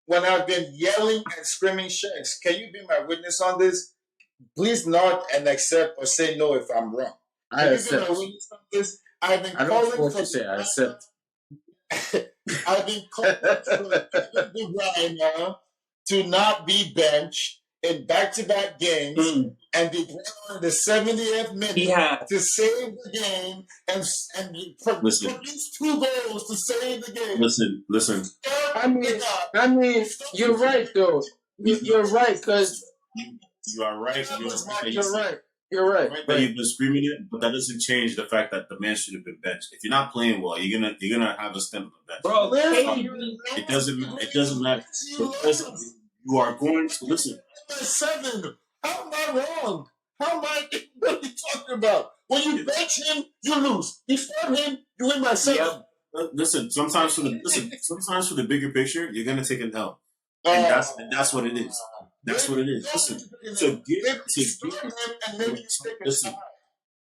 When I've been yelling and screaming shakes, can you be my witness on this? Please nod and accept or say no if I'm wrong. I accept. Can you be my witness on this? I've been calling for say I accept. I've been calling for De Bruyne to not be benched in back-to-back games and be brought on the 70th minute to save the game and produce 2 goals to save the game. Listen. I mean, you're right though. You're right because you are right. You're right. That you've been screaming it, but that doesn't change the fact that the man should have been benched. If you're not playing well, you're gonna have a stem on the bench. Bro, it doesn't matter. Because you are going to listen. 7. How am I wrong? How am I? What are you talking about? When you bench him, you lose. You start him, you win by 7. Yeah. Listen. Sometimes for the bigger picture, you're gonna take an L, and that's what it is. That's what it is.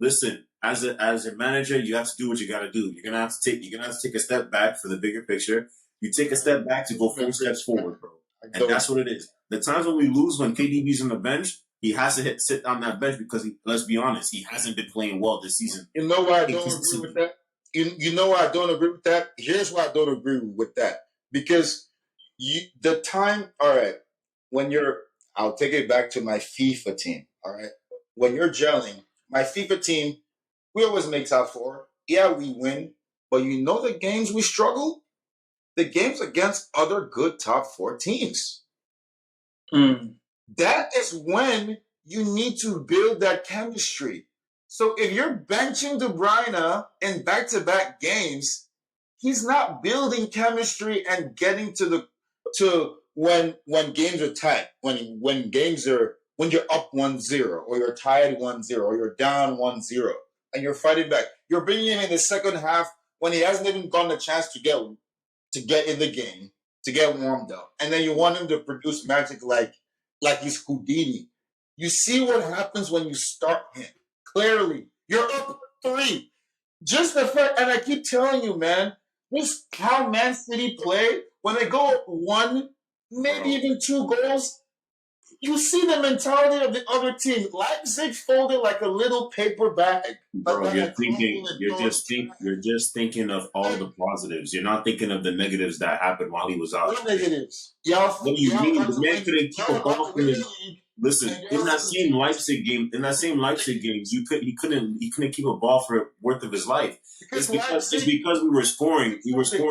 Listen. As a manager, you have to do what you got to do. You're gonna have to take a step back for the bigger picture. You take a step back to go 4 steps forward, bro. And that's what it is. The times when we lose, when KDB's on the bench, he has to sit on that bench because let's be honest, he hasn't been playing well this season. You know why I don't agree with that? You know why I don't agree with that? Here's why I don't agree with that. Because all right, I'll take it back to my FIFA team, all right? When you're gelling, my FIFA team, we always make top 4. Yeah, we win. But you know the games we struggle? The games against other good top 4 teams. That is when you need to build that chemistry. So if you're benching De Bruyne in back-to-back games, he's not building chemistry and getting to when games are tight, when you're up 1-0 or you're tied 1-0 or you're down 1-0 and you're fighting back. You're bringing him in the second half when he hasn't even gotten a chance to get in the game, to get warmed up. And then you want him to produce magic like he's Houdini. You see what happens when you start him. Clearly, you're up 3. Just the fact, and I keep telling you, man, this how Man City play, when they go up 1, maybe even 2 goals, you see the mentality of the other team. Leipzig folded like a little paper bag. Bro, you're just thinking of all the positives. You're not thinking of the negatives that happened while he was out. What negatives? What do you mean? The man couldn't keep a ball in his Listen, in that same Leipzig games, he couldn't keep a ball for worth of his life. It's because we were scoring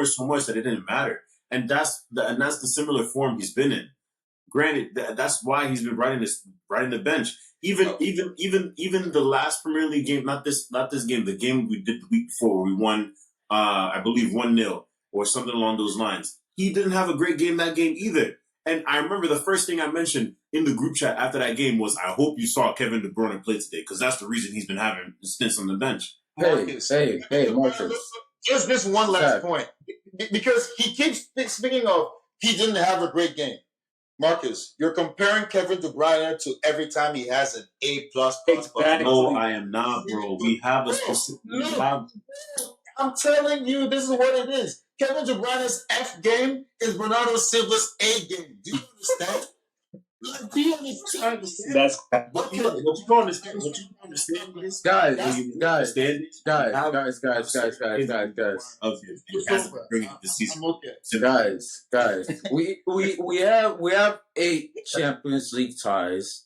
so much that it didn't matter, and that's the similar form he's been in. Granted, that's why he's been riding the bench. Even the last Premier League game, not this game, the game we did the week before, where we won, I believe 1-0 or something along those lines. He didn't have a great game that game either. And I remember the first thing I mentioned in the group chat after that game was, I hope you saw Kevin De Bruyne play today, because that's the reason he's been having stints on the bench. Hey, Marcus. Just this one last point. Because he keeps speaking of he didn't have a great game. Marcus, you're comparing Kevin De Bruyne to every time he has an A++. No, I am not, bro. We have a specific... I'm telling you, this is what it is. Kevin De Bruyne's F game is Bernardo Silva's A game. Do you understand? Do you understand? That's what you don't understand is, guys. We have 8 Champions League ties.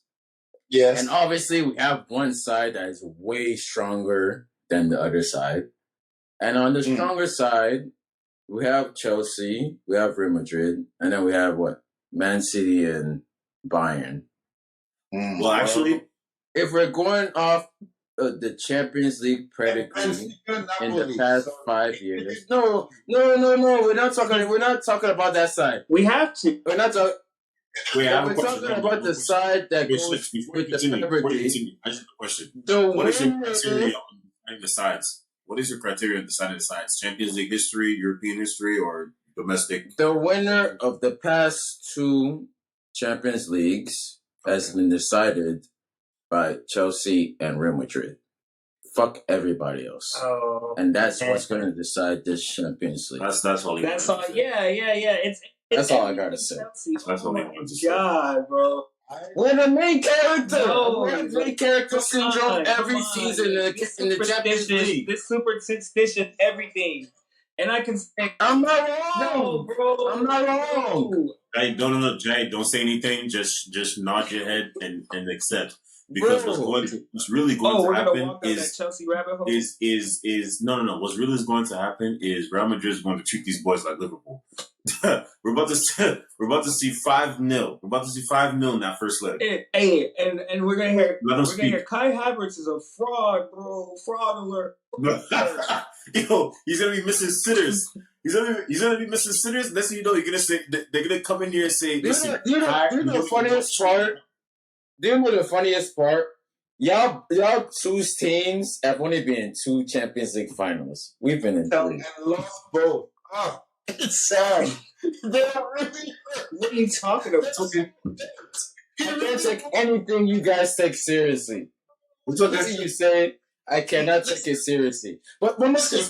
Yes, and obviously we have one side that is way stronger than the other side, and on the stronger side, we have Chelsea, we have Real Madrid, and then we have what? Man City and Bayern. Well, actually, if we're going off the Champions League pedigree in the past 5 years, no, we're not talking about that side. We have to. We're not talking. We're talking about the side that goes with the pedigree. I just have a question. What is your criteria on the sides? What is your criteria on deciding the sides? Champions League history, European history, or domestic? The winner of the past 2 Champions Leagues has been decided by Chelsea and Real Madrid. Fuck everybody else. And that's what's going to decide this Champions League. That's all. That's all. Yeah. That's all I gotta say. That's all I wanted to say. God, bro. We're the main character. We're the main character syndrome every season in the Champions League. This superstition, everything. And I can say, I'm not wrong. No, bro. I'm not wrong. Jay, no, Jay, don't say anything. Just nod your head and accept. Because what's really going to happen is Chelsea rabbit hole. No. What's really going to happen is Real Madrid is going to treat these boys like Liverpool. We're about to see 5-0. We're about to see 5-0 in that first leg. Hey, and we're gonna hear Kai Havertz is a fraud, bro. Fraud alert. Yo, he's gonna be missing sitters. He's gonna be missing sitters. Next thing you know, they're gonna come in here and say, "Listen, do you know the funniest part? Do you know the funniest part? Y'all 2 teams have only been in 2 Champions League finals. We've been in 3. And lost both. It's sad. They're really hurt. What are you talking about? I can't take anything you guys take seriously. Anything you say, I cannot take it seriously. But Marcus,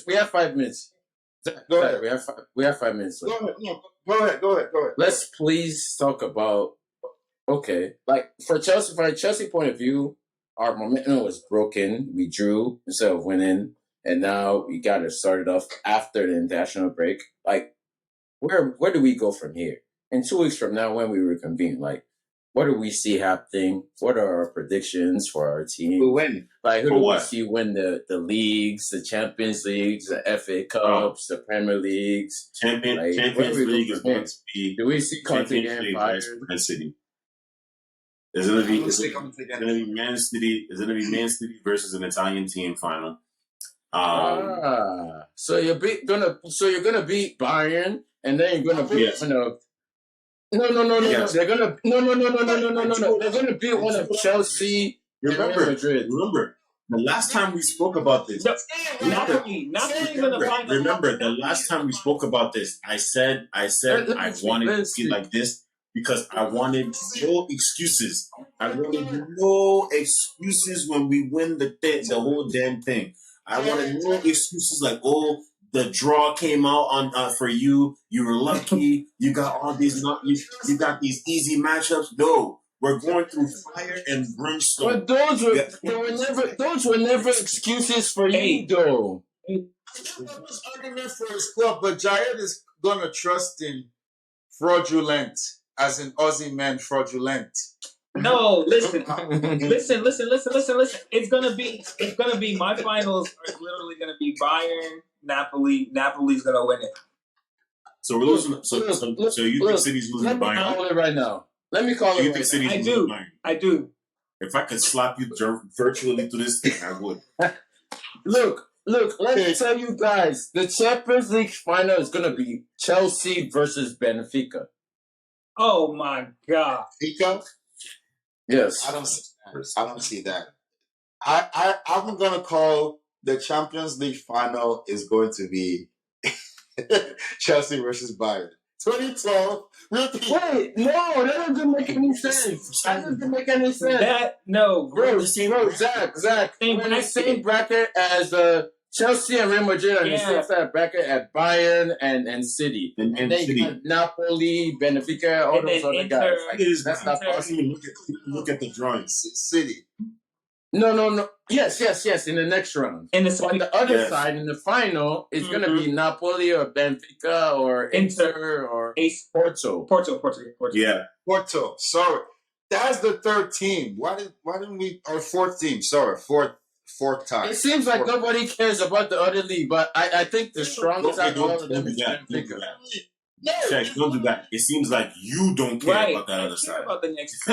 we have 5 minutes. Go ahead. We have 5 minutes left. Go ahead. Let's please talk about, okay, like from a Chelsea point of view, our momentum was broken. We drew instead of winning. And now we got to start it off after the international break. Like, where do we go from here? In 2 weeks from now, when we reconvene, like, what do we see happening? What are our predictions for our team? Who win? Like, who do we see win the leagues, the Champions Leagues, the FA Cups, the Premier Leagues? Champions League is going to be. Do we see Conte getting fired? Man City. It's going to be Man City. It's going to be Man City versus an Italian team final. So you're gonna beat Bayern, and then you're gonna beat one of. No. They're gonna They're gonna beat one of Chelsea. Remember the last time we spoke about this. Remember the last time we spoke about this. I said I wanted to see like this because I wanted no excuses. I wanted no excuses when we win the whole damn thing. I wanted no excuses like, oh, the draw came out on for you. You were lucky. You got all these. You got these easy matchups. No, we're going through fire and brimstone. But those were never excuses for you, though. I got this argument for his club, but Jair is gonna trust in fraudulent as in Aussie man fraudulent. No, listen. Listen. It's gonna be my finals are literally gonna be Bayern, Napoli. Napoli's gonna win it. So we're losing. So you think City's losing Let me Bayern? call it right now. Let me call it You right think City's I losing do. Bayern? I do. If I could slap you virtually through this thing, I would. Look, let me tell you guys, the Champions League final is going to be Chelsea versus Benfica. Oh my God. Benfica? Yes. I don't see that. I'm gonna call the Champions League final is going to be Chelsea versus Bayern. 2012. Repeat. Wait, no, that doesn't make any sense. That doesn't make any sense. Bro, Zach, we're in the same bracket. bracket as Chelsea and Real Madrid are in the same side bracket at Bayern and City. And then City. you got Napoli, Benfica, all And those then other Inter. guys. That's not possible. Look at the drawings. City. No. Yes, in the next round. In the On the other side, in the final, it's going to be Napoli or Benfica or Inter or Porto. Yeah. Porto. Sorry. That's the third team. Why didn't we or fourth team? Sorry, fourth time. It seems like nobody cares about the other league, but I think the strongest out of all of them is Benfica. Check, don't do that. It seems like you don't care about that other side. About the next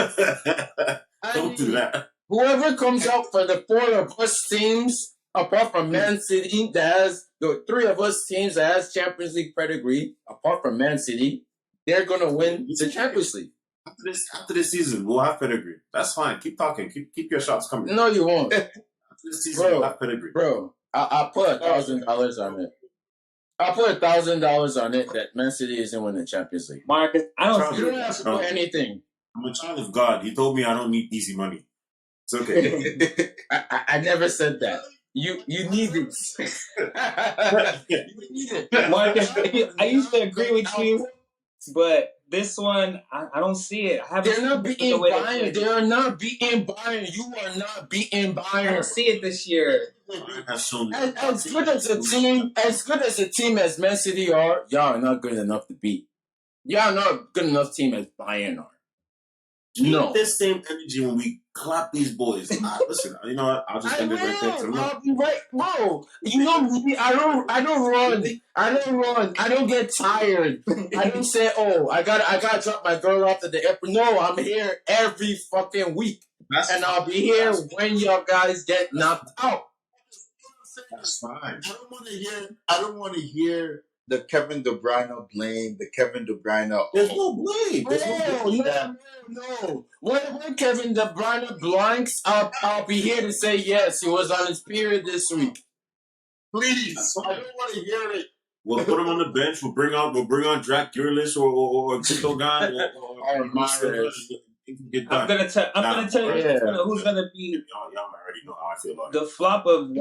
Don't do that. Whoever comes out for the four of us teams, apart from Man City, that has the three of us teams that has Champions League pedigree, apart from Man City, they're gonna win the Champions League. After this season, we'll have pedigree. That's fine. Keep talking. Keep your shots coming. No, you won't. After this season, we'll have pedigree. Bro, I put $1,000 on it. I put $1,000 on it that Man City isn't winning the Champions League. Marcus, You don't have to put anything. I'm a child of God. He told me I don't need easy money. It's okay. I never said that. You need it. You need it. Marcus, I used to agree with you, but this one, I don't see it. They're not beating Bayern. They are not beating Bayern. You are not beating Bayern. I don't see it this year. As good as a team as Man City are, y'all are not good enough to beat. Y'all are not a good enough team as Bayern are. Keep this same energy when we clap these boys. Listen, you know what? I'll just end it right there. I'll be right, bro. You know me. I don't run. I don't get tired. I don't say, oh, I gotta drop my girl off at the airport. No, I'm here every fucking week, and I'll be here when y'all guys get knocked out. That's fine. I don't want to hear the Kevin De Bruyne blame. The Kevin De Bruyne. There's no blame. No. When Kevin De Bruyne blanks, I'll be here to say yes. He was on his period this week. Please, I don't want to hear it. We'll put him on the bench. We'll bring on Jack Grealish or Gundogan or Mahrez. I'm gonna tell you who's gonna be. Y'all already know how I feel about the flop of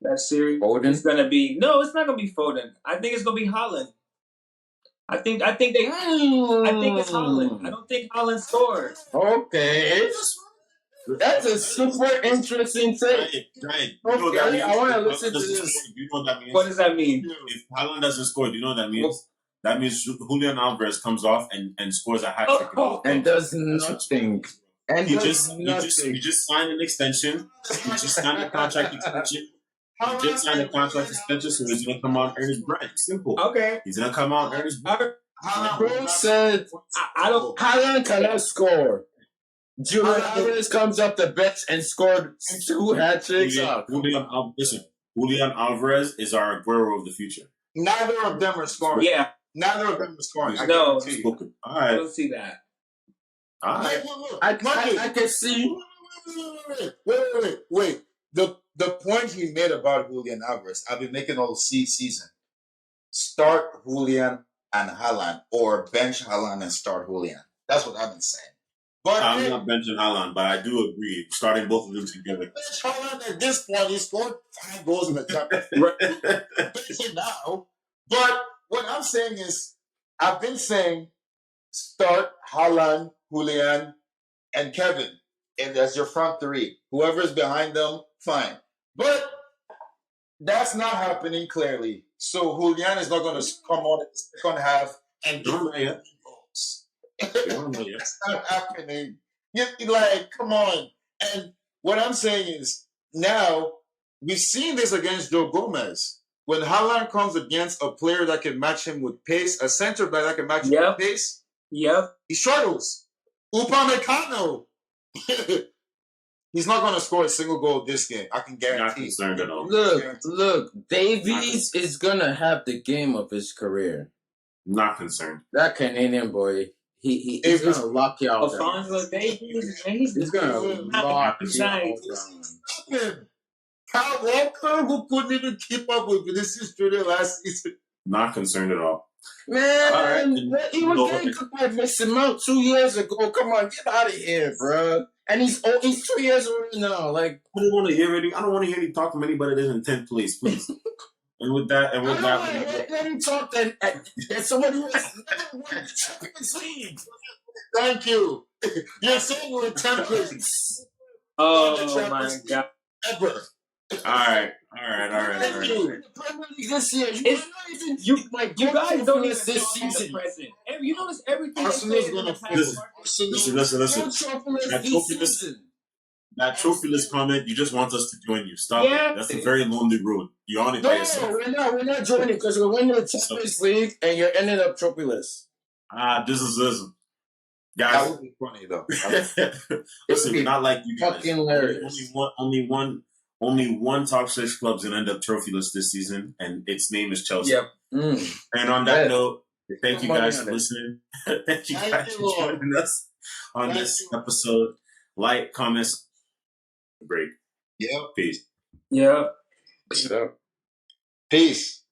that series. Foden? It's gonna be it's not gonna be Foden. I think it's gonna be Haaland. I think it's Haaland. I don't think Haaland scores. Okay. That's a super interesting thing. Giant. Okay, I want to listen to this. You know what that means? What does that mean? If Haaland doesn't score, do you know what that means? That means Julian Alvarez comes off and scores a hat trick. And does nothing. And he just signed an extension. He just signed a contract extension. He just signed a contract extension, so he's gonna come out and earn his bread. Simple. Okay. He's gonna come out and earn his bread. Bro said Haaland cannot score. Julian Alvarez comes up the bench and scored 2 hat tricks. Julian Alvarez is our Aguero of the future. Neither of them are scoring. Yeah. Neither of them are scoring. No. All right. I don't see that. All right. I can see. Wait. The point he made about Julian Alvarez, I've been making all season. Start Julian and Haaland, or bench Haaland and start Julian. That's what I've been saying. But I'm not benching Haaland, but I do agree starting both of them together. Haaland at this point, he scored 5 goals in the Champions now. But what I'm saying is, I've been saying start Haaland, Julian, and Kevin, and that's your front three. Whoever's behind them, fine. But that's not happening clearly. So Julian is not going to come on in the second half and That's not happening. Like, come on. And what I'm saying is, now we've seen this against Joe Gomez. When Haaland comes against a player that can match him with pace, a center back that can match him with pace, he struggles. Upamecano. He's not going to score a single goal this game. I can guarantee. Not concerned at all. Look. Davies is going to have the game of his career. Not concerned. That Canadian boy, he's going to lock you out. Alfonso Davies, he's going to lock you out. Kyle Walker, who couldn't even keep up with Vinicius Junior last season. Not concerned at all. Man, he was getting cooked by Mason Mount 2 years ago. Come on, get out of here, bro. And he's 2 years old now. Like, I don't want to hear you talk from anybody that's in 10th place, please. And with that, let me talk that somebody who has never won the Champions League. Thank you. You're saying we're in 10th place. Oh my God. Ever. All right. The Premier League this year, you guys don't even this season. You notice everything. Arsenal's gonna listen. That trophyless comment, you just want us to join you. Stop it. That's a very lonely road. You're on it by yourself. We're not joining because we're winning the Champions League and you're ending up trophyless. This is guys. That would be funny though. Listen, not like you guys. Fucking hilarious. Only one top 6 club's gonna end up trophyless this season, and its name is Chelsea. Yep. And on that note, thank you guys for listening. Thank you guys for joining us on this episode. Like, comments, break. Yeah. Peace. Yeah. Peace.